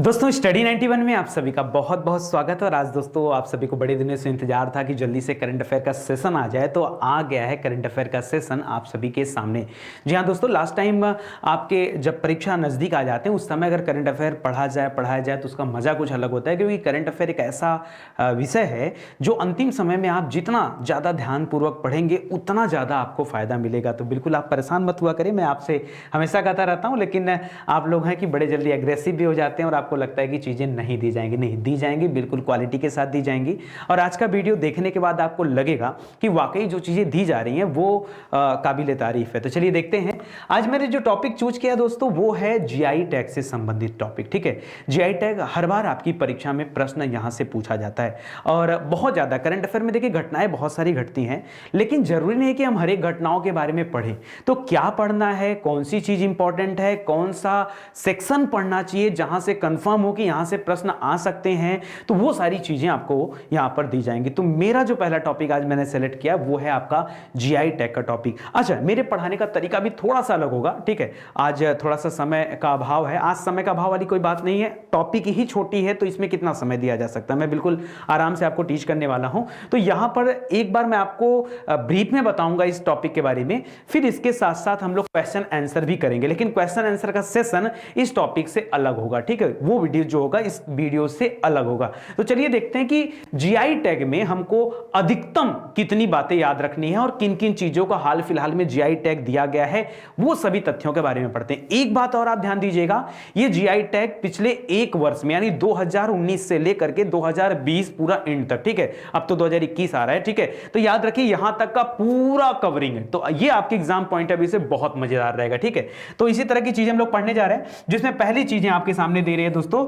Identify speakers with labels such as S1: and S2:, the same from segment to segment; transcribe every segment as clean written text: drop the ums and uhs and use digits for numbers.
S1: दोस्तों स्टडी 91 में आप सभी का बहुत बहुत स्वागत है। और आज दोस्तों आप सभी को बड़े दिनों से इंतजार था कि जल्दी से करंट अफेयर का सेशन आ जाए, तो आ गया है करंट अफेयर का सेशन आप सभी के सामने। जी हाँ दोस्तों, लास्ट टाइम आपके जब परीक्षा नज़दीक आ जाते हैं उस समय अगर करंट अफेयर पढ़ाया जाए तो उसका मज़ा कुछ अलग होता है, क्योंकि करंट अफेयर एक ऐसा विषय है जो अंतिम समय में आप जितना ज़्यादा ध्यानपूर्वक पढ़ेंगे उतना ज़्यादा आपको फ़ायदा मिलेगा। तो बिल्कुल आप परेशान मत हुआ करें, मैं आपसे हमेशा कहता रहता हूँ, लेकिन आप लोग हैं कि बड़े जल्दी एग्रेसिव भी हो जाते हैं और आपको लगता है कि चीज़ें नहीं दी जाएंगी। नहीं दी जाएंगी, बिल्कुल क्वालिटी के साथ दी जाएंगी। और आज का वीडियो देखने के बाद आपको लगेगा कि वाकई जो चीज़ें दी जा रही हैं वो काबिल तारीफ है। तो चलिए देखते हैं। आज मैंने जो टॉपिक चूज किया दोस्तों वो है जीआई टैग से संबंधित टॉपिक। ठीक है, जीआई टैग हर बार आपकी परीक्षा में प्रश्न यहाँ से पूछा जाता है और बहुत ज़्यादा करंट अफेयर में देखिए घटनाएं बहुत सारी घटती हैं, लेकिन जरूरी नहीं कि हम हर एक घटनाओं के बारे में पढ़ें। तो क्या पढ़ना है, कौन सी चीज़ इंपॉर्टेंट है, कौन सा सेक्शन पढ़ना चाहिए जहां से कंफर्म हो कि यहां से प्रश्न आ सकते हैं, तो वो सारी चीजें आपको यहां पर दी जाएंगी। तो मेरा जो पहला टॉपिक आज मैंने सेलेक्ट किया वो है आपका जीआई टैग का टॉपिक। अच्छा, मेरे पढ़ाने का तरीका भी थोड़ा सा अलग होगा। ठीक है, आज थोड़ा सा समय का अभाव है। आज समय का अभाव वाली कोई बात नहीं है, टॉपिक ही छोटी है तो इसमें कितना समय दिया जा सकता है। मैं बिल्कुल आराम से आपको टीच करने वाला हूं। तो यहां पर एक बार मैं आपको ब्रीफ में बताऊंगा इस टॉपिक के बारे में, फिर इसके साथ साथ हम लोग क्वेश्चन आंसर भी करेंगे, लेकिन क्वेश्चन आंसर का सेशन इस टॉपिक से अलग होगा। ठीक है, वो वीडियो जो होगा इस वीडियो से अलग होगा। तो चलिए देखते हैं कि जीआई टैग में हमको अधिकतम कितनी बातें याद रखनी है और किन किन चीजों का हाल फिलहाल में जीआई टैग दिया गया है, वो सभी तथ्यों के बारे में पढ़ते हैं। एक बात और आप ध्यान दीजिएगा, ये जीआई टैग पिछले एक वर्ष में यानी 2019 से लेकर के 2020 पूरा एंड तक, ठीक है, अब तो 2021 आ रहा है, ठीक है, तो याद रखिए यहां तक का पूरा कवरिंग है। तो ये आपके एग्जाम पॉइंट ऑफ व्यू से बहुत मजेदार रहेगा। ठीक है, तो इसी तरह की चीजें हम लोग पढ़ने जा रहे हैं, जिसमें पहली चीजें आपके सामने दे रही है दोस्तों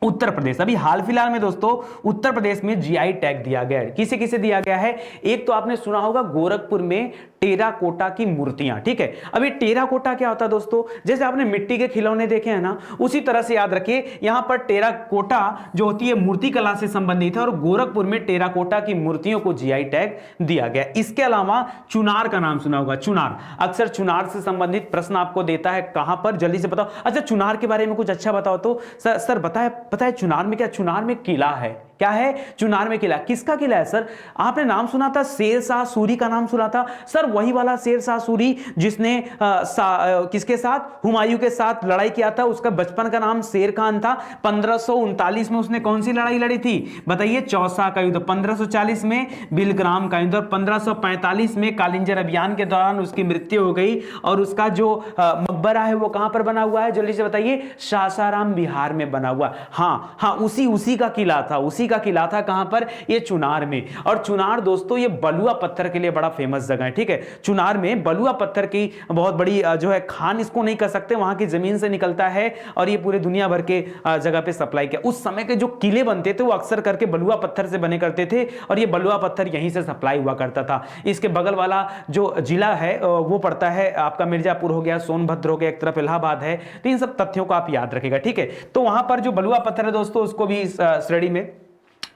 S1: उत्तर प्रदेश। अभी हाल फिलहाल में दोस्तों उत्तर प्रदेश में जीआई टैग दिया गया है। किसे किसे दिया गया है? एक तो आपने सुना होगा गोरखपुर में टेराकोटा की मूर्तियां। ठीक है, अभी टेराकोटा क्या होता है दोस्तों? जैसे आपने मिट्टी के खिलौने देखे हैं ना, उसी तरह से याद रखिए यहां पर टेराकोटा जो होती है मूर्ति कला से संबंधित है और गोरखपुर में टेराकोटा की मूर्तियों को जीआई टैग दिया गया। इसके अलावा चुनार का नाम सुना होगा। चुनार, अक्सर चुनार से संबंधित प्रश्न आपको देता है। कहां पर? जल्दी से बताओ। अच्छा, चुनार के बारे में कुछ अच्छा बताओ तो। सर बताए, पता है चुनार में क्या? चुनार में किला है। क्या है? चुनार में किला। किसका किला है सर? आपने नाम सुना था शेर शाह सूरी का नाम सुना था सर, वही वाला शेर शाह सूरी जिसने किसके साथ? हुमायूं के साथ लड़ाई किया था। उसका बचपन का नाम शेर खान था। 1539 में उसने कौन सी लड़ाई लड़ी थी बताइए? चौसा का युद्ध। 1540 में बिलग्राम का युद्ध और 1545 में कालिंजर अभियान के दौरान उसकी मृत्यु हो गई। और उसका जो मकबरा है वो कहां पर बना हुआ है? जल्दी से बताइए। सासाराम बिहार में बना हुआ। हाँ, उसी का किला था, उसी का किला था। कहां पर? ये चुनार में। और चुनार दोस्तों ये बलुआ पत्थर के लिए बड़ा फेमस जगह है। ठीक है, चुनार में बलुआ पत्थर की बहुत बड़ी जो है खान इसको नहीं कर सकते, वहां की जमीन से निकलता है और ये पूरे दुनिया भर के जगह पे सप्लाई किया। उस समय के जो किले बनते थे वो अक्सर करके बलुआ पत्थर से बने करते थे और ये बलुआ पत्थर यहीं से सप्लाई हुआ करता था। इसके बगल वाला जो जिला है वो पड़ता है आपका मिर्जापुर हो गया, सोनभद्र हो गया, एक तरफ इलाहाबाद है। तो इन सब तथ्यों को आप याद रखिएगा। ठीक है, तो वहां पर जो बलुआ पत्थर है दोस्तों उसको भी श्रेणी में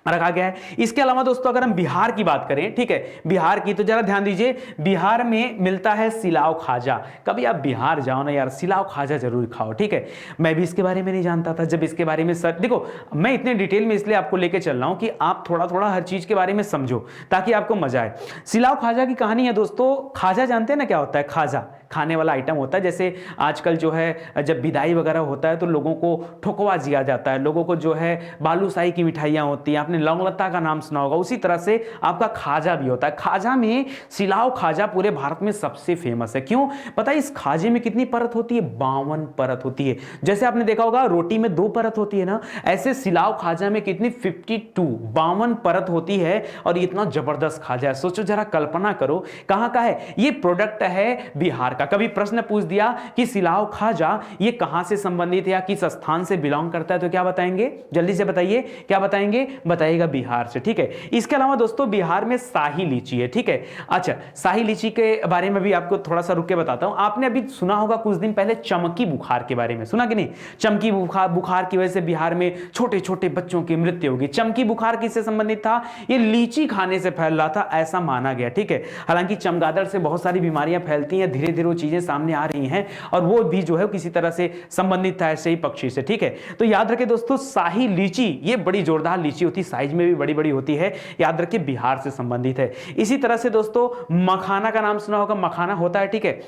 S1: रखा गया है। इसके अलावा दोस्तों अगर हम बिहार की बात करें, ठीक है, बिहार की, तो जरा ध्यान दीजिए, बिहार में मिलता है सिलाव खाजा। कभी आप बिहार जाओ ना यार, सिलाव खाजा जरूर खाओ। ठीक है, मैं भी इसके बारे में नहीं जानता था। जब इसके बारे में सर देखो, मैं इतने डिटेल में इसलिए आपको लेके चल रहा हूं कि आप थोड़ा थोड़ा हर चीज के बारे में समझो ताकि आपको मजा आए। सिलाव खाजा की कहानी है दोस्तों। खाजा जानते हैं ना क्या होता है? खाजा खाने वाला आइटम होता है। जैसे आजकल जो है जब विदाई वगैरह होता है तो लोगों को ठोकवा दिया जाता है, लोगों को जो है बालूशाही की मिठाइयाँ होती हैं, आपने लौंगलता का नाम सुना होगा। उसी तरह से आपका खाजा भी होता है। खाजा में सिलाव खाजा पूरे भारत में सबसे फेमस है। क्यों पता है? इस खाजे में कितनी परत होती है? 52 परत होती है। जैसे आपने देखा होगा रोटी में 2 परत होती है ना, ऐसे सिलाव खाजा में कितनी 52 परत होती है और इतना जबरदस्त खाजा है। सोचो जरा, कल्पना करो कहां का है ये प्रोडक्ट? है बिहार का। कभी प्रश्न पूछ दिया कि सिलाव खाजा ये कहां से संबंधित है या किस स्थान से बिलोंग करता है, तो क्या बताएंगे? जल्दी से बताइए, क्या बताएंगे? बताइएगा बिहार से, ठीक है। इसके अलावा दोस्तों बिहार में शाही लीची है, ठीक है। अच्छा, शाही लीची के बारे में भी आपको थोड़ा सा रुक के बताता हूं। आपने अभी सुना होगा कुछ दिन पहले चमकी बुखार के बारे में, सुना कि नहीं? चमकी बुखार की वजह से बिहार में छोटे छोटे बच्चों की मृत्यु होगी। चमकी बुखार किससे संबंधित था? ये लीची खाने से फैल रहा था, ऐसा माना गया, ठीक है। हालांकि चमगादड़ से बहुत सारी बीमारियां फैलती हैं, धीरे धीरे वो चीजें सामने आ रही हैं, और वो भी जो है किसी तरह से संबंधित था ऐसे ही पक्षी से, ठीक है। तो याद रखें दोस्तों, शाही लीची ये बड़ी जोरदार लीची होती है, साइज में भी बड़ी बड़ी होती है, याद रखिए बिहार से संबंधित है। इसी तरह से दोस्तों मखाना का नाम सुना होगा, मखाना होता है, ठीक है।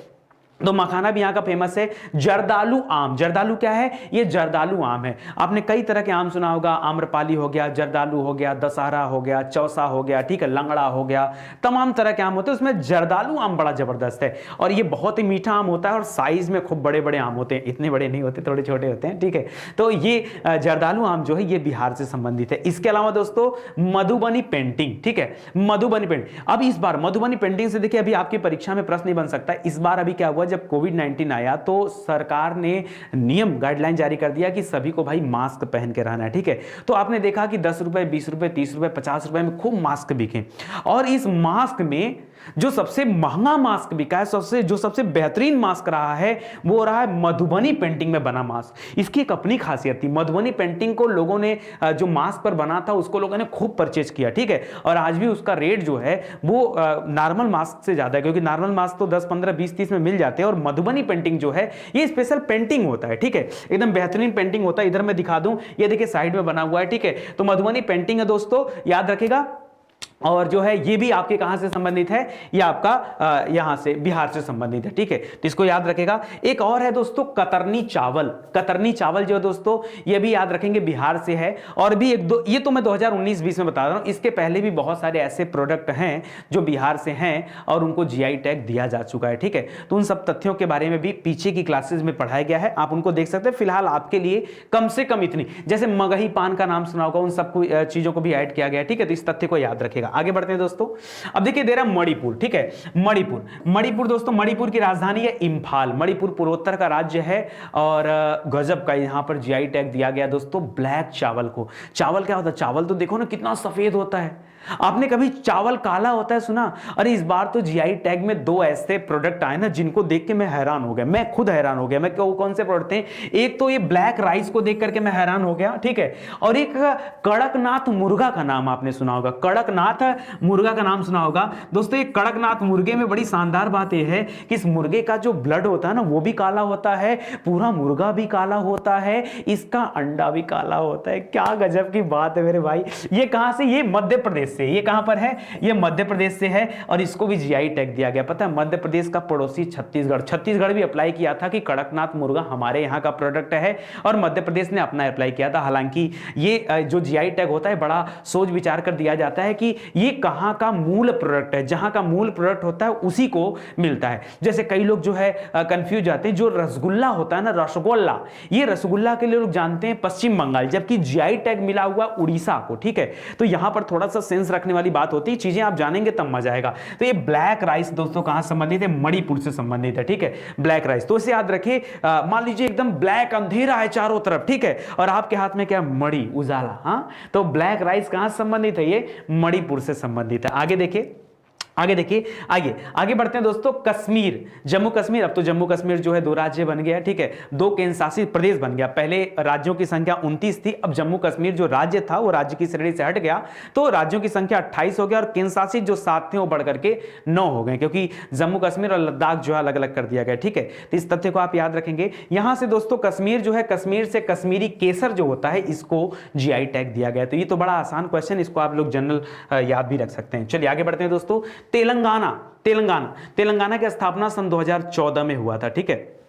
S1: तो मखाना भी यहाँ का फेमस है। जर्दालू आम, जर्दालू क्या है? ये जर्दालू आम है। आपने कई तरह के आम सुना होगा, आम्रपाली हो गया, जर्दालू हो गया, दशहरा हो गया, चौसा हो गया, ठीक है, लंगड़ा हो गया, तमाम तरह के आम होते हैं। उसमें जर्दालू आम बड़ा जबरदस्त है, और ये बहुत ही मीठा आम होता है, और साइज में खूब बड़े बड़े आम होते हैं, इतने बड़े नहीं होते, थोड़े छोटे होते हैं, ठीक है। तो ये जर्दालू आम जो है ये बिहार से संबंधित है। इसके अलावा दोस्तों मधुबनी पेंटिंग, ठीक है, मधुबनी पेंटिंग। अब इस बार मधुबनी पेंटिंग से देखिए, अभी आपकी परीक्षा में प्रश्न नहीं बन सकता। इस बार अभी क्या हुआ, जब कोविड-19 आया तो सरकार ने नियम गाइडलाइन जारी कर दिया कि सभी को भाई मास्क पहन के रहना है, ठीक है। तो आपने देखा कि 10 रुपए, 20 रुपए, 30 रुपए, 50 रुपए में खूब मास्क बिके, और इस मास्क में जो सबसे महंगा मास्क बिका है, जो सबसे बेहतरीन मास्क रहा है, वो रहा है मधुबनी पेंटिंग में बना मास्क। इसकी एक अपनी खासियत थी, मधुबनी पेंटिंग को लोगों ने जो मास्क पर बना था उसको लोगों ने खूब परचेज किया, ठीक है। और आज भी उसका रेट जो है वो नॉर्मल मास्क से ज्यादा है, क्योंकि नॉर्मल मास्क तो 10, 15, 20, 30 में मिल जाते हैं, और मधुबनी पेंटिंग जो है ये स्पेशल पेंटिंग होता है, ठीक है, एकदम बेहतरीन पेंटिंग होता है। इधर मैं दिखा दूं, ये देखिए साइड में बना हुआ है, ठीक है। तो मधुबनी पेंटिंग है दोस्तों, याद रखिएगा। और जो है ये भी आपके कहां से संबंधित है? ये आपका यहां से बिहार से संबंधित है, ठीक है। तो इसको याद रखेगा। एक और है दोस्तों कतरनी चावल, कतरनी चावल जो है दोस्तों ये भी याद रखेंगे बिहार से है। और भी एक दो, ये तो मैं 2019-20 में बता रहा हूं, इसके पहले भी बहुत सारे ऐसे प्रोडक्ट हैं जो बिहार से हैं और उनको जीआई टैग दिया जा चुका है, ठीक है। तो उन सब तथ्यों के बारे में भी पीछे की क्लासेस में पढ़ाया गया है, आप उनको देख सकते हैं। फिलहाल आपके लिए कम से कम इतनी, जैसे मगही पान का नाम सुना होगा, उन सब चीजों को भी ऐड किया गया, ठीक है। तो इस तथ्य को याद रखेगा। आगे बढ़ते हैं दोस्तों। अब देखिए दे रहा मणिपुर, ठीक है। मणिपुर दोस्तों, मणिपुर की राजधानी है इंफाल। मणिपुर पूर्वोत्तर का राज्य है, और गजब का यहां पर जीआई टैग दिया गया दोस्तों ब्लैक चावल को। चावल क्या होता है? चावल तो देखो ना कितना सफेद होता है। आपने कभी चावल काला होता है सुना? अरे इस बार तो जीआई टैग में 2 ऐसे प्रोडक्ट आए ना जिनको देख के मैं हैरान हो गया, मैं खुद हैरान हो गया। मैं कौन से प्रोडक्ट थे? एक तो ये ब्लैक राइस को देख करके मैं हैरान हो गया, ठीक है। और एक कड़कनाथ मुर्गा का नाम आपने सुना होगा, कड़कनाथ मुर्गा का नाम सुना होगा दोस्तों। ये कड़कनाथ मुर्गे में बड़ी शानदार बात यह है कि इस मुर्गे का जो ब्लड होता है ना वो भी काला होता है, पूरा मुर्गा भी काला होता है, इसका अंडा भी काला होता है। क्या गजब की बात है मेरे भाई। ये कहां से? ये मध्य प्रदेश से। ये कहां पर है? ये मध्य प्रदेश से है, और इसको भी जीआई टैग दिया गया। पता है मध्य प्रदेश का पड़ोसी छत्तीसगढ़ भी अप्लाई किया था कि कड़कनाथ मुर्गा हमारे यहां का प्रोडक्ट है, और मध्य प्रदेश ने अपना अप्लाई किया था। हालांकि ये जो जीआई टैग होता है बड़ा सोच विचार कर दिया जाता है कि ये कहां का मूल प्रोडक्ट है, जहां का मूल प्रोडक्ट होता है उसी को मिलता है। जैसे कई लोग जो है कंफ्यूज जाते हैं, जो रसगुल्ला होता है ना, रसगुल्ला, ये रसगुल्ला के लिए लोग जानते हैं पश्चिम बंगाल, जबकि जीआई टैग मिला हुआ उड़ीसा को, ठीक है। तो यहां पर थोड़ा सा सेंस रखने वाली बात होती है, चीजें आप जानेंगे तब मजा आएगा। तो ये ब्लैक राइस दोस्तों कहां संबंधित है? मणिपुर से संबंधित है, ठीक है, ब्लैक राइस। तो इसे याद रखिए। मान लीजिए एकदम ब्लैक अंधेरा है चारों तरफ, ठीक है, और आपके हाथ में क्या है? मणि, उजाला। हाँ, तो ब्लैक राइस कहां संबंधित है? ये मणिपुर से संबंधित है। आगे देखिए, आगे बढ़ते हैं दोस्तों। कश्मीर, जम्मू कश्मीर। अब तो जम्मू कश्मीर जो है 2 राज्य बन गया, ठीक है, 2 केंद्र शासित प्रदेश बन गया। पहले राज्यों की संख्या 29 थी, अब जम्मू कश्मीर जो राज्य था वो राज्य की श्रेणी से हट गया, तो राज्यों की संख्या 28 हो गया, और केंद्र शासित जो 7 थे वो बढ़ करके 9 हो गए, क्योंकि जम्मू कश्मीर और लद्दाख जो है अलग अलग कर दिया गया, ठीक है। तो इस तथ्य को आप याद रखेंगे। यहां से दोस्तों कश्मीर जो है, कश्मीर से कश्मीरी केसर जो होता है इसको जीआई टैग दिया गया। तो ये तो बड़ा आसान क्वेश्चन, इसको आप लोग जनरल याद भी रख सकते हैं। चलिए आगे बढ़ते हैं दोस्तों। तेलंगाना की स्थापना सन 2014 में हुआ था, ठीक है।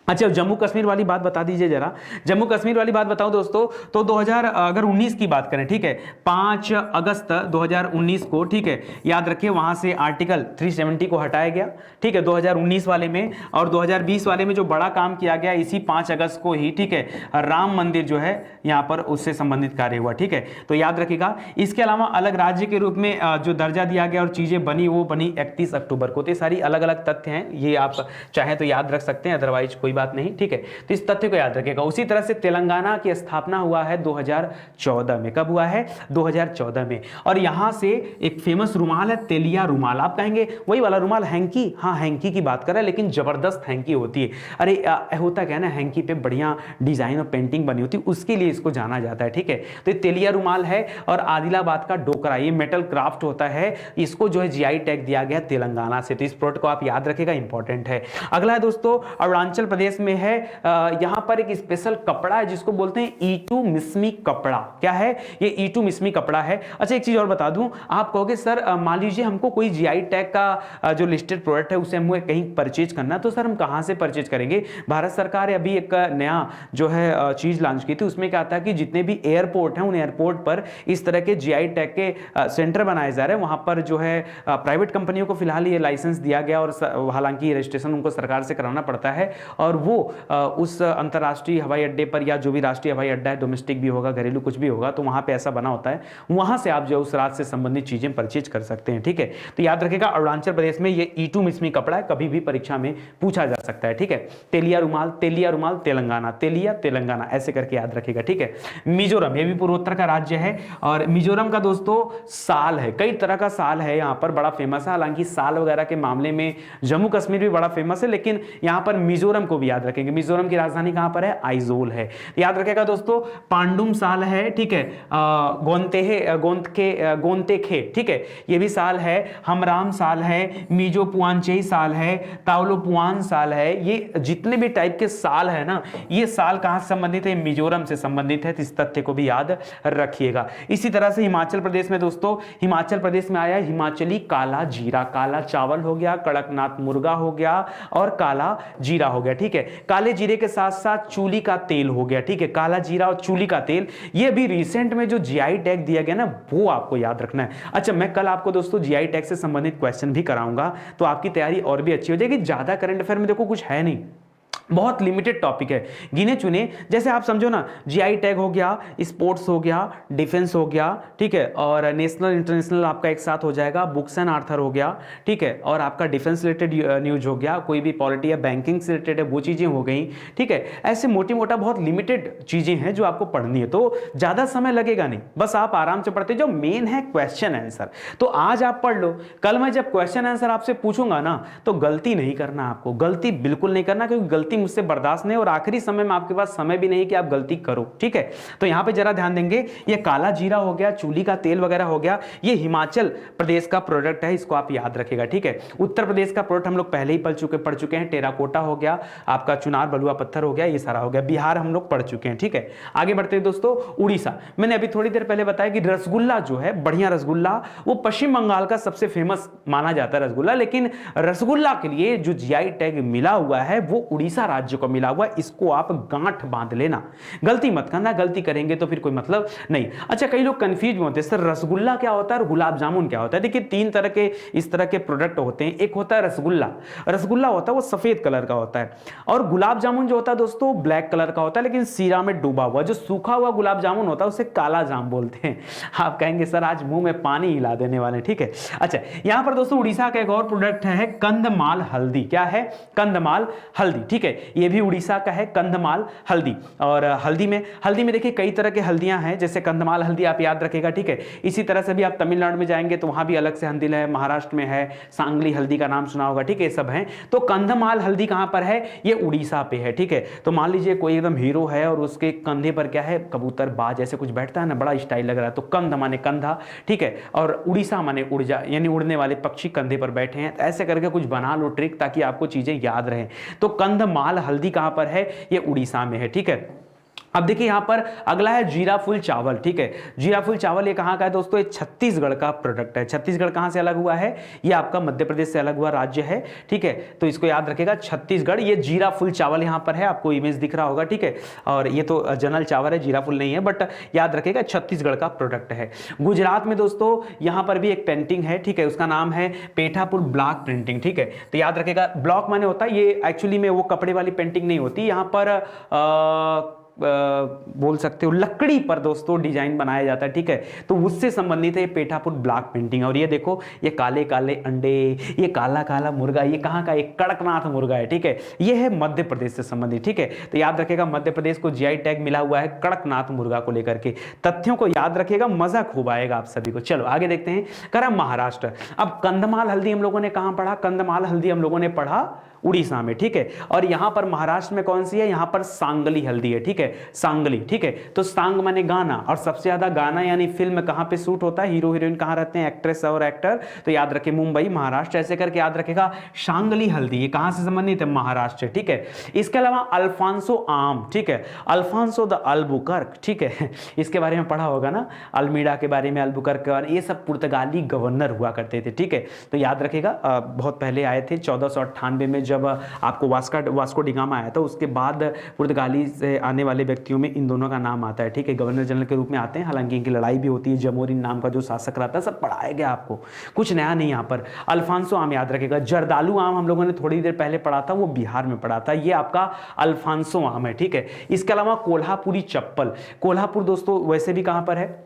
S1: अच्छा, जम्मू कश्मीर वाली बात बता दीजिए जरा। जम्मू कश्मीर वाली बात बताऊं दोस्तों, तो 2019 की बात करें, ठीक है, 5 अगस्त 2019 को, ठीक है, याद रखिए वहां से आर्टिकल 370 को हटाया गया, ठीक है, 2019 वाले में। और 2020 वाले में जो बड़ा काम किया गया इसी 5 अगस्त को ही, ठीक है, राम मंदिर जो है यहाँ पर उससे संबंधित कार्य हुआ, ठीक है। तो याद रखिएगा। इसके अलावा अलग राज्य के रूप में जो दर्जा दिया गया और चीजें बनी वो बनी 31 अक्टूबर को। तो ये सारी अलग अलग तथ्य हैं, ये आप चाहें तो याद रख सकते हैं, अदरवाइज कोई बात नहीं, ठीक है। तो इस तथ्य को याद रखिएगा। उसी तरह से तेलंगाना की स्थापना हुआ है 2014 में। कब हुआ है? 2014 में। और यहां से एक फेमस रुमाल है तेलिया रुमाल। आप कहेंगे वही वाला रुमाल, हैंकी? हाँ, हैंकी की बात कर रहा है, लेकिन जबरदस्त हैंकी होती है। अरे होता क्या है ना, हैंकी पे बढ़िया डिजाइन और पेंटिंग बनी होती है, उसके लिए इसको जाना जाता है, ठीक है। तो ये तेलिया रुमाल है। और आदिलाबाद का डोकरा, ये मेटल क्राफ्ट होता है, इसको जो है जीआई टैग दिया गया तेलंगाना से। तो इस प्रोडक्ट को आप याद रखिएगा, इंपॉर्टेंट है। अगला है दोस्तों अरुणाचल प्रदेश में है। यहां पर एक स्पेशल कपड़ा है जिसको बोलते हैं ईटू मिस्मी कपड़ा। क्या है ये? ईटू मिस्मी कपड़ा है। अच्छा, एक चीज और बता दूं, आप कहोगे सर मान लीजिए हमको कोई जीआई टैग का जो लिस्टेड प्रोडक्ट है उसे हमें कहीं परचेज करना, तो सर हम कहां से परचेज करेंगे? भारत सरकार अभी एक नया जो है चीज लॉन्च की थी, उसमें क्या था कि जितने भी एयरपोर्ट हैं उन एयरपोर्ट पर इस तरह के जीआई टैग के सेंटर बनाए जा रहे हैं। वहां पर जो है प्राइवेट कंपनियों को फिलहाल ये लाइसेंस दिया गया, और हालांकि रजिस्ट्रेशन उनको सरकार से कराना पड़ता है, और वो उस अंतर्राष्ट्रीय हवाई अड्डे पर या जो भी राष्ट्रीय हवाई अड्डा है, डोमेस्टिक भी होगा, घरेलू कुछ भी होगा, तो वहां पे ऐसा बना होता है, वहां से आप जो उस राज्य से संबंधित चीजें परचेज कर सकते हैं, ठीक है। तो याद रखिएगा अरुणाचल प्रदेश में ये ईटू मिस्मी कपड़ा है, कभी भी परीक्षा में पूछा जा सकता है, ठीक है। तेलिया रुमाल तेलंगाना, तेलिया तेलंगाना, ऐसे करके याद रखिएगा, ठीक है। मिजोरम, ये भी पूर्वोत्तर का राज्य है, और मिजोरम का दोस्तों साल है, कई तरह का साल है यहाँ पर, बड़ा फेमस है। हालांकि साल वगैरह के मामले में जम्मू कश्मीर भी बड़ा फेमस है, लेकिन यहाँ पर मिजोरम को भी याद रखेंगे। मिजोरम की राजधानी कहाँ पर है? आइजोल है। याद रखेगा दोस्तों पांडुम साल है, ठीक है। गोंतेखे, ठीक है, ये भी साल है। हमराम साल है, मीजो पुआंचेई साल है, तावलो पुआन साल है। ये जितने भी टाइप के साल है ना, ये साल कहां से संबंधित है? मिजोरम से संबंधित है। इस तथ्य को भी याद रखिएगा। इसी तरह से हिमाचल प्रदेश में दोस्तों, हिमाचल प्रदेश में आया हिमाचली काला जीरा, काला चावल हो गया, कड़कनाथ मुर्गा हो गया, और काला जीरा हो गया, ठीक है। काले जीरे के साथ साथ चूली का तेल हो गया, ठीक है। काला जीरा और चूली का तेल, ये भी रिसेंट में जो जीआई टैग दिया गया ना, वो आपको याद रखना है। अच्छा, मैं कल आपको दोस्तों जीआई टैग से संबंधित क्वेश्चन भी कराऊंगा, तो आपकी तैयारी और भी अच्छी हो जाएगी। ज्यादा करंट अफेयर में देखो कुछ है नहीं, बहुत लिमिटेड टॉपिक है, गिने चुने। जैसे आप समझो ना, जीआई टैग हो गया, स्पोर्ट्स हो गया, डिफेंस हो गया, ठीक है, और नेशनल इंटरनेशनल आपका एक साथ हो जाएगा, बुक्स एंड आर्थर हो गया, ठीक है, और आपका डिफेंस रिलेटेड न्यूज हो गया, कोई भी पॉलिटी या बैंकिंग से रिलेटेड है वो चीजें हो गई, ठीक है। ऐसे मोटी मोटा बहुत लिमिटेड चीजें हैं जो आपको पढ़नी है, तो ज्यादा समय लगेगा नहीं, बस आप आराम से पढ़ते। जो मेन है क्वेश्चन आंसर, तो आज आप पढ़ लो, कल मैं जब क्वेश्चन आंसर आपसे पूछूंगा ना, तो गलती नहीं करना, आपको गलती बिल्कुल नहीं करना, क्योंकि गलती मुझसे बर्दाश्त नहीं, और आखिरी समय में आपके पास समय भी नहीं कि आप गलती करो, ठीक है। तो यहां पे जरा ध्यान देंगे, ये काला जीरा हो गया, चूली का तेल वगैरह हो गया, ये हिमाचल प्रदेश का प्रोडक्ट है, इसको आप याद रखिएगा, ठीक है। उत्तर प्रदेश का प्रोडक्ट हम लोग पहले ही पढ़ चुके हैं, टेराकोटा हो गया, आपका चुनार बलुआ पत्थर हो गया, ये सारा हो गया। बिहार हम लोग पढ़ चुके हैं, ठीक है। आगे बढ़ते हैं दोस्तों, उड़ीसा। मैंने अभी थोड़ी देर पहले बताया कि रसगुल्ला जो है, बढ़िया रसगुल्ला, वो पश्चिम बंगाल का सबसे फेमस माना जाता है रसगुल्ला, लेकिन रसगुल्ला के लिए जो जीआई टैग मिला हुआ है वो उड़ीसा राज्य को मिला हुआ, इसको आप गांठ बांध लेना, गलती मत करना, गलती करेंगे तो फिर कोई मतलब नहीं। अच्छा, कई लोग कंफ्यूज होते हैं, सर रसगुल्ला क्या होता है और गुलाब जामुन क्या होता है? देखिए, तीन तरह के इस तरह के प्रोडक्ट होते हैं। एक होता है रसगुल्ला, रसगुल्ला होता है वो सफेद कलर का होता है, और गुलाब जामुन जो होता है दोस्तों ब्लैक कलर का होता है, लेकिन सीरा में डूबा हुआ। जो सूखा हुआ गुलाब जामुन होता है उसे काला जाम बोलते हैं। आप कहेंगे सर आज मुंह में पानी हिला देने वाले, ठीक है। अच्छा, यहां पर दोस्तों उड़ीसा का एक और प्रोडक्ट है कंधमाल हल्दी। क्या है? कंधमाल हल्दी, ठीक है। ये भी उड़ीसा का है, कंधमाल हल्दी। और हल्दी में देखिए कई तरह के हल्दियां हैं, जैसे कंधमाल हल्दी आप याद रखेगा, ठीक है। इसी तरह से भी आप तमिलनाडु में जाएंगे तो वहां भी अलग से हल्दी है, महाराष्ट्र में है, सांगली हल्दी का नाम सुना होगा, ठीक है, सब है। तो कंधमाल हल्दी कहां पर है? ये उड़ीसा पे है, ठीक है। तो मान लीजिए कोई एकदम हीरो है और उसके कंधे पर क्या है? कबूतर बाज ऐसे कुछ बैठता है ना, बड़ा स्टाइल लग रहा है, तो कंध माने कंधा, ठीक है, और उड़ीसा माने उड़जा, यानी उड़ने वाले पक्षी कंधे पर बैठे हैं। ऐसे करके कुछ बना लो ट्रिक, ताकि आपको चीजें याद रहें। तो कंधमाल हल्दी कहां पर है? ये उड़ीसा में है, ठीक है। अब देखिए यहां पर अगला है जीरा फुल चावल, ठीक है। जीरा फुल चावल ये कहां का है दोस्तों? ये छत्तीसगढ़ का प्रोडक्ट है। छत्तीसगढ़ कहां से अलग हुआ है? ये आपका मध्य प्रदेश से अलग हुआ राज्य है, ठीक है। तो इसको याद रखेगा, छत्तीसगढ़। ये जीरा फुल चावल यहां पर है, आपको इमेज दिख रहा होगा, ठीक है। और ये तो जनरल चावल है, जीरा फुल नहीं है, बट याद रखेगा छत्तीसगढ़ का प्रोडक्ट है। गुजरात में दोस्तों यहां पर भी एक पेंटिंग है, ठीक है, उसका नाम है पेठापुर ब्लॉक प्रिंटिंग, ठीक है। तो याद रखेगा, ब्लॉक माने होता है, ये एक्चुअली में वो कपड़े वाली पेंटिंग नहीं होती, यहां पर बोल सकते हो लकड़ी पर दोस्तों डिजाइन बनाया जाता है, ठीक है। तो उससे संबंधित है ये पेठापुर ब्लॉक पेंटिंग। और ये देखो ये काले काले अंडे, ये काला काला मुर्गा, ये कहाँ का, एक कड़कनाथ मुर्गा है, ठीक है। ये है मध्य प्रदेश से संबंधित, ठीक है। तो याद रखेगा मध्य प्रदेश को जीआई टैग मिला हुआ है कड़कनाथ मुर्गा को लेकर के। तथ्यों को याद रखिएगा, मजा खूब आएगा आप सभी को। चलो आगे देखते हैं। करा महाराष्ट्र। अब कंधमाल हल्दी हम लोगों ने कहां पढ़ा? कंधमाल हल्दी हम लोगों ने पढ़ा उड़ीसा में, ठीक है। और यहां पर महाराष्ट्र में कौन सी है? यहां पर सांगली हल्दी है, ठीक है, सांगली, ठीक है। तो सांग माने गाना, और सबसे ज्यादा गाना यानी फिल्म कहां पे शूट होता है, हीरो हीरोइन कहां रहते हैं, एक्ट्रेस और एक्टर? तो याद रखे मुंबई, महाराष्ट्र, ऐसे करके याद रखेगा। सांगली हल्दी ये कहां से संबंधित है? महाराष्ट्र, ठीक है। इसके अलावा अल्फांसो आम, ठीक है, अल्फांसो द अल्बुकर्क, ठीक है, इसके बारे में पढ़ा होगा ना, अल्मीडा के बारे में, अल्बुकर्क के बारे में, ये सब पुर्तगाली गवर्नर हुआ करते थे, ठीक है। तो याद रखेगा बहुत पहले आए थे 1498 में, जब आपको वास्को डिगामा आया था, उसके बाद पुर्तगाली से आने वाले व्यक्तियों में इन दोनों का नाम आता है, ठीक है। गवर्नर जनरल के रूप में आते हैं, हालांकि इनकी लड़ाई भी होती है, जमोरिन नाम का जो शासक रहता है, सब पढ़ाया गया आपको, कुछ नया नहीं यहाँ पर। अल्फांसो आम याद रखेगा। जर्दालू आम हम लोगों ने थोड़ी देर पहले पढ़ा था, वो बिहार में पढ़ा था, ये आपका अल्फांसो आम है, ठीक है। इसके अलावा कोल्हापुरी चप्पल, कोल्हापुर दोस्तों वैसे भी कहां पर है?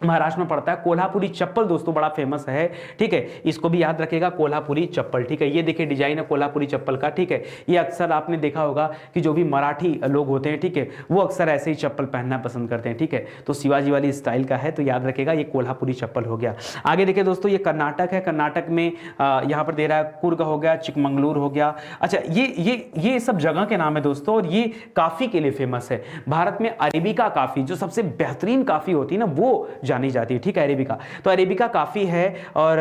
S1: महाराष्ट्र में पड़ता है। कोल्हापुरी चप्पल दोस्तों बड़ा फेमस है, ठीक है, इसको भी याद रखेगा, कोल्हापुरी चप्पल, ठीक है। ये देखिए डिजाइन है कोल्हापुरी चप्पल का, ठीक है। ये अक्सर आपने देखा होगा कि जो भी मराठी लोग होते हैं, ठीक है, वो अक्सर ऐसे ही चप्पल पहनना पसंद करते हैं, ठीक है। तो शिवाजी वाली स्टाइल का है, तो याद रखेगा ये कोल्हापुरी चप्पल हो गया। आगे देखिए दोस्तों, ये कर्नाटक है। कर्नाटक में यहाँ पर दे रहा है कुर्ग हो गया, चिकमंगलूर हो गया। अच्छा, ये सब जगह के नाम है दोस्तों, और ये काफी के लिए फेमस है। भारत में अरेबिका काफी, जो सबसे बेहतरीन काफी होती है ना, वो जानी जाती है, ठीक है, अरेबिका। तो अरेबिका काफी है, और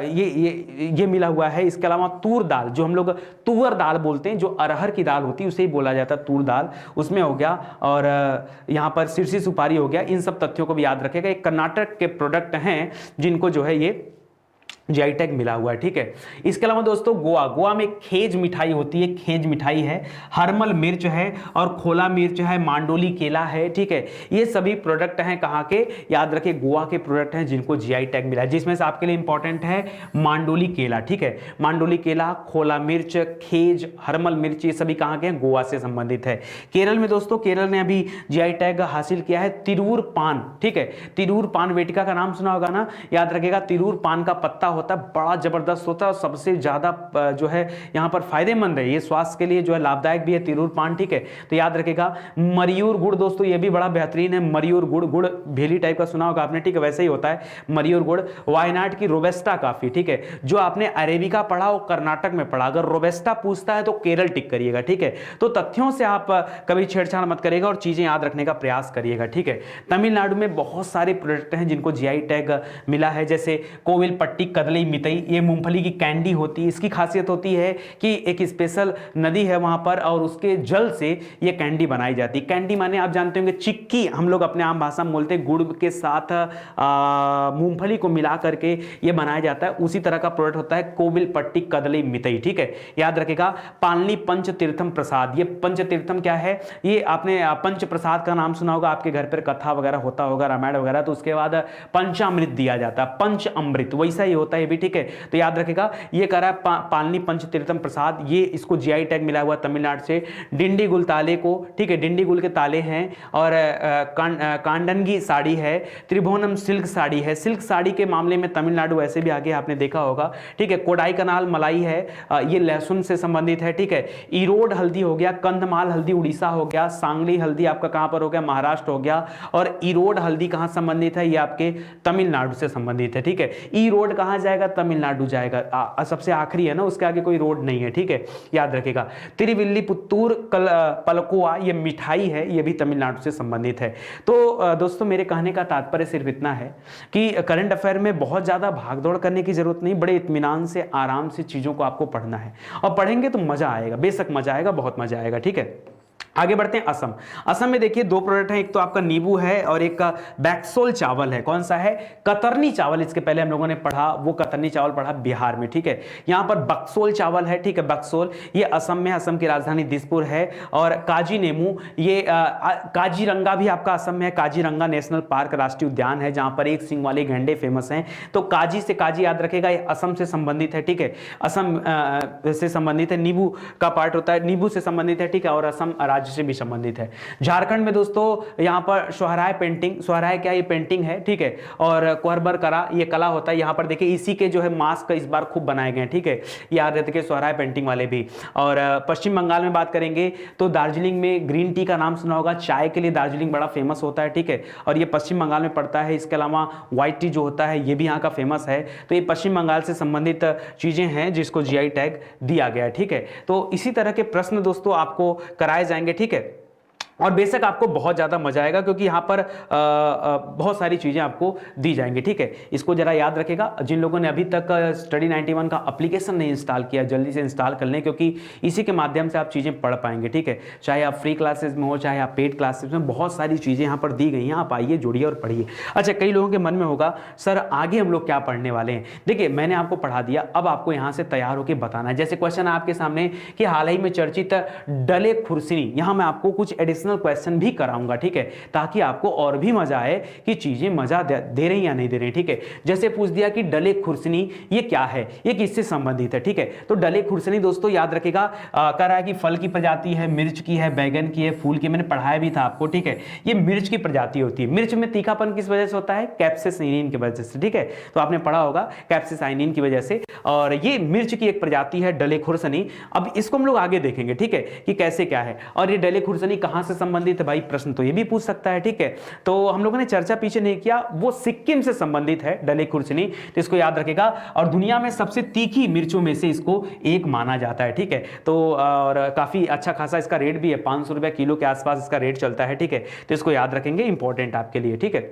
S1: ये मिला हुआ है। इसके अलावा तूर दाल, जो हम लोग तुअर दाल बोलते हैं, जो अरहर की दाल होती है उसे ही बोला जाता है तूर दाल, उसमें हो गया। और यहां पर सिरसी सुपारी हो गया। इन सब तथ्यों को भी याद रखेगा। ये कर्नाटक के प्रोडक्ट हैं जिनको जो है ये जीआई टैग मिला हुआ है, ठीक है। इसके अलावा दोस्तों गोवा में खेज मिठाई होती है, खेज मिठाई है, हरमल मिर्च है, और खोला मिर्च है, मांडोली केला है, ठीक है। ये सभी प्रोडक्ट हैं कहाँ के? याद रखिए गोवा के प्रोडक्ट हैं जिनको जीआई टैग मिला है, जिसमें से आपके लिए इंपॉर्टेंट है मांडोली केला, ठीक है। मांडोली केला, खोला मिर्च, खेज, हरमल मिर्च, ये सभी कहाँ के हैं? गोवा से संबंधित है। केरल में दोस्तों, केरल ने अभी जीआई टैग हासिल किया है तिरूर पान, ठीक है। तिरूर पान वेटिका का नाम सुना होगा ना, याद रखेगा। तिरूर पान का पत्ता होता है, बड़ा जबरदस्त होता है, और सबसे ज्यादा जो है यहां पर फायदेमंद है, ये स्वास्थ्य के लिए जो है लाभदायक भी है तिरूर पान, ठीक है। तो याद रखेगा। मरियूर गुड़ दोस्तों, ये भी बड़ा बेहतरीन है। मरियूर गुड़, गुड़ भेली टाइप का सुना होगा आपने, ठीक है, वैसे ही होता है मरियूर गुड़। वायनाड की रोबेस्टा काफी, ठीक है। जो आपने अरेबिका पढ़ा वो कर्नाटक में पढ़ा, अगर रोबेस्टा पूछता है तो केरल टिक करिएगा, ठीक है। तो तथ्यों से आप कभी छेड़छाड़ मत करिएगा, और चीजें याद रखने का प्रयास करिएगा, ठीक है। तमिलनाडु में बहुत सारे प्रोडक्ट हैं जिनको जीआई टैग मिला है, जैसे कोविल पट्टी, कदली मितई, ये मूंगफली की कैंडी होती है। इसकी खासियत होती है कि एक स्पेशल नदी है वहां पर, और उसके जल से ये कैंडी बनाई जाती है। कैंडी माने आप जानते होंगे चिक्की, हम लोग अपने आम भाषा में बोलते हैं, गुड़ के साथ मूंगफली को मिला करके ये बनाया जाता है, उसी तरह का प्रोडक्ट होता है कोविल पट्टी कदली मितई, ठीक है। याद रखेगा। पालनी पंच तीर्थम प्रसाद, ये पंच तीर्थम क्या है? ये आपने पंच प्रसाद का नाम सुना होगा, आपके घर पर कथा वगैरह होता होगा, रामायण वगैरह, तो उसके बाद पंचामृत दिया जाता है, पंच अमृत, वैसा ही होता है भी, ठीक है। तो याद रखेगा। ये कह रहा है पालनी पंच तीर्थम प्रसाद, ये इसको जीआई टैग मिला हुआ तमिलनाडु से। डिंडीगुल ताले को, ठीक है, डिंडीगुल के ताले हैं, और कांडनगी साड़ी है, त्रिभुवनम सिल्क साड़ी है। सिल्क साड़ी के मामले में तमिलनाडु वैसे भी आगे आपने देखा होगा, ठीक है। कोडाई कनाल मलाई है, ये लहसुन से संबंधित है, ठीक है। ईरोड हल्दी हो गया, कंधमाल हल्दी उड़ीसा हो गया, सांगली हल्दी आपका कहां पर हो गया? महाराष्ट्र हो गया। और ईरोड हल्दी कहां संबंधित है? ये आपके तमिलनाडु से संबंधित है, ठीक है। ईरोड कहां जाएगा? तमिलनाडु जाएगा, सबसे आखिरी है ना, उसके आगे कोई रोड नहीं है, ठीक है, याद रखेगा। तिरुविल्लीपुत्तूर पलकोआ, ये मिठाई है, ये भी तमिलनाडु से संबंधित है। तो दोस्तों मेरे कहने का तात्पर्य सिर्फ इतना है कि करंट अफेयर में बहुत ज्यादा भागदौड़ करने की जरूरत नहीं, बड़े इत्मीनान से आराम से चीजों को आपको पढ़ना है, और पढ़ेंगे तो मजा आएगा, बेशक मजा आएगा, बहुत मजा आएगा, ठीक है। आगे बढ़ते हैं। असम। असम में देखिए दो प्रोडक्ट हैं, एक तो आपका नींबू है और एक का बैक्सोल चावल है। कौन सा है? कतरनी चावल। इसके पहले हम लोगों ने पढ़ा, वो कतरनी चावल पढ़ा बिहार में, ठीक है। यहां पर बक्सोल चावल है, ठीक है, बक्सोल, ये असम में, असम की राजधानी दिसपुर है। और काजी नेमू, ये काजीरंगा भी आपका असम में है, काजीरंगा नेशनल पार्क राष्ट्रीय उद्यान है, जहां पर एक सिंग वाले गैंडे फेमस हैं। तो काजी से काजी याद रखेगा, ये असम से संबंधित है, ठीक है, असम से संबंधित है। नींबू का पार्ट होता है, नींबू से संबंधित है, ठीक है, और असम राज्य से भी संबंधित है। झारखंड में दोस्तों यहाँ पर सोहराय पेंटिंग, सोहराय क्या, ये पेंटिंग है, ठीक है, और कोहरबर कला ये कला होता है। यहाँ पर देखिए इसी के जो है मास्क इस बार खूब बनाए गए हैं, ठीक है, याद रहते कि सोहराय पेंटिंग वाले भी। और पश्चिम बंगाल में बात करेंगे तो दार्जिलिंग में ग्रीन टी का नाम सुना होगा, चाय के लिए दार्जिलिंग बड़ा फेमस होता है, ठीक है, और ये पश्चिम बंगाल में पड़ता है। इसके अलावा व्हाइट टी जो होता है ये भी यहाँ का फेमस है। तो ये पश्चिम बंगाल से संबंधित चीजें हैं जिसको जीआई टैग दिया गया है, ठीक है। तो इसी तरह के प्रश्न दोस्तों आपको कराए जाएंगे, ठीक है, और बेशक आपको बहुत ज़्यादा मजा आएगा क्योंकि यहाँ पर बहुत सारी चीज़ें आपको दी जाएंगी, ठीक है। इसको जरा याद रखेगा, जिन लोगों ने अभी तक स्टडी 91 का एप्लीकेशन नहीं इंस्टॉल किया जल्दी से इंस्टॉल कर लें, क्योंकि इसी के माध्यम से आप चीज़ें पढ़ पाएंगे, ठीक है। चाहे आप फ्री क्लासेस में हो, चाहे आप पेड क्लासेस में, बहुत सारी चीज़ें यहाँ पर दी गई हैं, आप आइए जुड़िए और पढ़िए। अच्छा, कई लोगों के मन में होगा सर आगे हम लोग क्या पढ़ने वाले हैं। देखिए मैंने आपको पढ़ा दिया, अब आपको यहाँ से तैयार होकर बताना है। जैसे क्वेश्चन आपके सामने कि हाल ही में चर्चित डले खुर्सनी, यहाँ मैं आपको कुछ एडिशनल क्वेश्चन भी कराऊंगा, ठीक है, ताकि आपको और भी मजा आए कि चीजें मजा दे रही या नहीं दे रही, ठीक है। जैसे पूछ दिया कि डले खुर्सनी ये क्या है, ये किससे संबंधित है, ठीक है। तो डले खुर्सनी दोस्तों याद रखेगा, कह रहा है कि फल की प्रजाति है, मिर्च की है, बैगन की है, फूल की, मैंने पढ़ाया भी था आपको, ठीक है। ये मिर्च की प्रजाति होती है। मिर्च में तीखापन किस वजह से होता है, कैप्सेसाइनिन की वजह से, ठीक है, तो आपने पढ़ा होगा कैप्सेसाइनिन की वजह से, और ये मिर्च की एक प्रजाति है डले खुर्सनी। अब इसको हम लोग आगे देखेंगे, ठीक है, कि कैसे क्या है, और ये डले खुर्सनी कहां से संबंधित है भाई, प्रश्न तो ये भी पूछ सकता है, ठीक है। तो हम लोगों ने चर्चा पीछे नहीं किया, वो सिक्किम से संबंधित है डले खुर्सनी, तो इसको याद रखेगा। और दुनिया में सबसे तीखी मिर्चों में से इसको एक माना जाता है, ठीक है। तो और काफी अच्छा खासा इसका रेट भी है, 500 रुपए किलो के आसपास इसका रेट चलता है, ठीक है। तो इसको याद रखेंगे, इंपॉर्टेंट आपके लिए, ठीक है।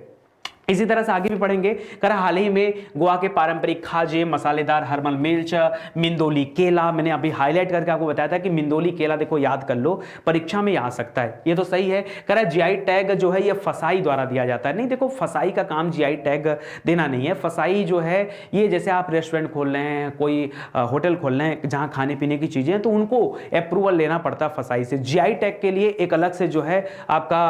S1: इसी तरह से आगे भी पढ़ेंगे। करा हाल ही में गोवा के पारंपरिक खाजे, मसालेदार हरमल मिर्च, मिंदोली केला, मैंने अभी हाईलाइट करके आपको बताया था कि मिंदोली केला देखो याद कर लो, परीक्षा में आ सकता है, ये तो सही है। करा जीआई टैग जो है ये फसाई द्वारा दिया जाता है। नहीं देखो, फसाई का काम जीआई टैग देना नहीं है। फसाई जो है ये जैसे आप रेस्टोरेंट खोल रहे हैं, कोई होटल खोल रहे हैं जहां खाने पीने की चीजें हैं, तो उनको अप्रूवल लेना पड़ता है फसाई से। जीआई टैग के लिए एक अलग से जो है आपका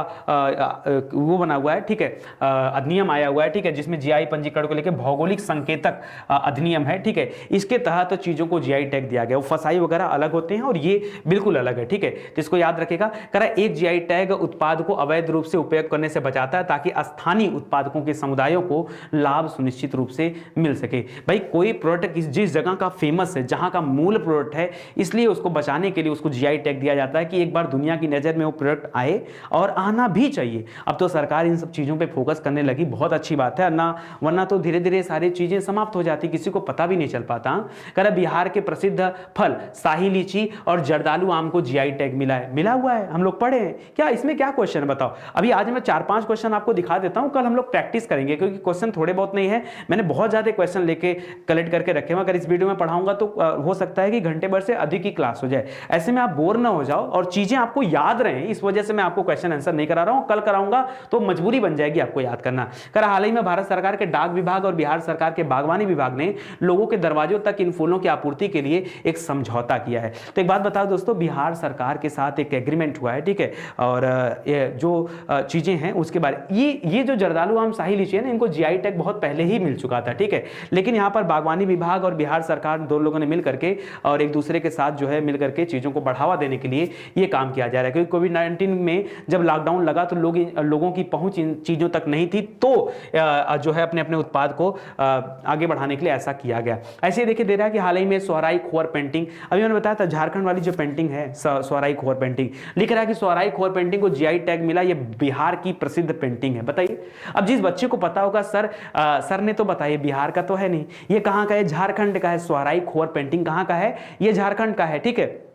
S1: वो बना हुआ है, ठीक है, अधिनियम आया हुआ है, ठीक है, जिसमें जीआई पंजीकरण को लेकर भौगोलिक संकेतक अधिनियम है, ठीक है। इसके तहत चीजों को जीआई टैग दिया गया। वो फसाई वगैरह अलग होते हैं और ये बिल्कुल अलग है, ठीक है। तो इसको याद रखेगा। करा एक जीआई टैग उत्पाद को अवैध रूप से उपयोग करने से बचाता है ताकि स्थानीय उत्पादकों के समुदायों को लाभ सुनिश्चित रूप से मिल सके। भाई कोई प्रोडक्ट जिस जगह का फेमस है, जहां का मूल प्रोडक्ट है, इसलिए उसको बचाने के लिए उसको जीआई टैग दिया जाता है कि एक बार दुनिया की नजर में वो प्रोडक्ट आए, और आना भी चाहिए। अब तो सरकार इन सब चीजों पे फोकस करने लगी, बहुत अच्छी बात है ना, वरना तो धीरे धीरे सारी चीजें समाप्त हो जाती, किसी को पता भी नहीं चल पाता। करा बिहार के प्रसिद्ध फल शाही लीची और जर्दालू आम को जीआई टैग मिला है, मिला हुआ है, हम लोग पढ़े हैं क्या, इसमें क्या क्वेश्चन बताओ। अभी आज मैं 4-5 क्वेश्चन आपको दिखा देता हूं, कल हम लोग प्रैक्टिस करेंगे क्योंकि क्वेश्चन थोड़े बहुत नहीं है, मैंने बहुत ज्यादा क्वेश्चन लेके कलेक्ट करके रखे हैं। अगर इस वीडियो में पढ़ाऊंगा तो हो सकता है कि घंटे भर से अधिक की क्लास हो जाए, ऐसे में आप बोर ना हो जाओ और चीजें आपको याद रहे, इस वजह से मैं आपको क्वेश्चन आंसर नहीं करा रहा हूं। कल कराऊंगा तो मजबूरी बन जाएगी आपको याद करना। करा हाल ही में भारत सरकार के डाक विभाग और बिहार सरकार के बागवानी विभाग ने लोगों के दरवाजों तक इन फूलों की आपूर्ति के लिए एक समझौता किया है। तो एक बात बताओ दोस्तों, बिहार सरकार के साथ एक एग्रीमेंट हुआ है, ठीक है, और ये जो चीजें हैं उसके बारे, ये जो जर्दालू आम शाही लीची है ना, इनको जीआई टैग बहुत पहले ही मिल चुका था, ठीक है, लेकिन यहाँ पर बागवानी विभाग और बिहार सरकार दो लोगों ने मिल करके और एक दूसरे के साथ जो है मिल करके चीजों को बढ़ावा देने के लिए ये काम किया जा रहा है। क्योंकि कोविड-19 में जब लॉकडाउन लगा तो लोगों की पहुंच इन चीजों तक नहीं थी, तो जो है अपने अपने उत्पाद को आगे बढ़ाने के लिए ऐसा किया गया। ऐसे देखिए दे रहा है कि हाल ही में सोहराई खोर पेंटिंग, अभी मैंने बताया था झारखंड वाली जो पेंटिंग है सोहराई खोर पेंटिंग, लिख रहा है कि सोहराई खोर पेंटिंग को जीआई टैग मिला, ये बिहार की प्रसिद्ध पेंटिंग है। बताइए, अब जिस बच्चे को पता होगा सर ने तो बताइए, बिहार का तो है नहीं, ये कहां का है, झारखंड का है। सोहराई खोर पेंटिंग कहां का है, ये झारखंड का है, ठीक है।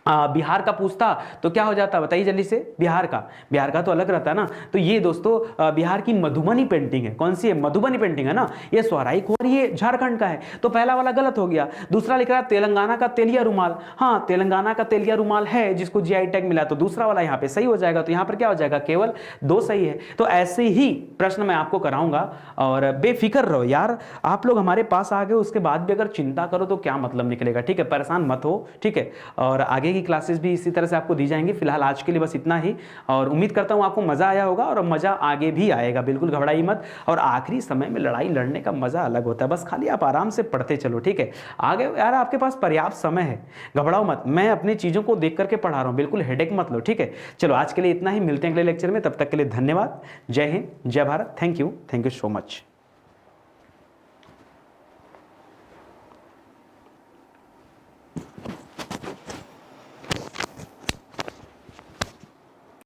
S1: बिहार का पूछता तो क्या हो जाता, बताइए जल्दी से, बिहार का तो अलग रहता है ना। तो ये दोस्तों बिहार की मधुबनी पेंटिंग है, कौन सी है, मधुबनी पेंटिंग है ना, ये सोहराई खोर ये झारखंड का है, तो पहला वाला गलत हो गया। दूसरा लिख रहा है तेलंगाना का तेलिया रुमाल, हाँ तेलंगाना का तेलिया रुमाल है जिसको जीआई टैग मिला, तो दूसरा वाला यहाँ पे सही हो जाएगा। तो यहाँ पर क्या हो जाएगा, केवल 2 सही है। तो ऐसे ही प्रश्न मैं आपको कराऊंगा और बेफिक्र रहो यार, आप लोग हमारे पास आ गए, उसके बाद भी अगर चिंता करो तो क्या मतलब निकलेगा, ठीक है, परेशान मत हो, ठीक है। और आगे की क्लासेस भी इसी तरह से आपको दी जाएंगी। फिलहाल आज के लिए बस इतना ही, और उम्मीद करता हूँ आपको मज़ा आया होगा और मज़ा आगे भी आएगा। बिल्कुल घबराइए मत, और आखिरी समय में लड़ाई लड़ने का मज़ा अलग होता है। बस खाली आप आराम से पढ़ते चलो, ठीक है। आगे यार आपके पास पर्याप्त समय है, घबराओ मत। मैं अपनी चीज़ों को देख करके पढ़ा रहा हूँ, बिल्कुल हेडेक मत लो, ठीक है। चलो आज के लिए इतना ही, मिलते हैं अगले लेक्चर में, तब तक के लिए धन्यवाद। जय हिंद, जय Bharat, thank you so much.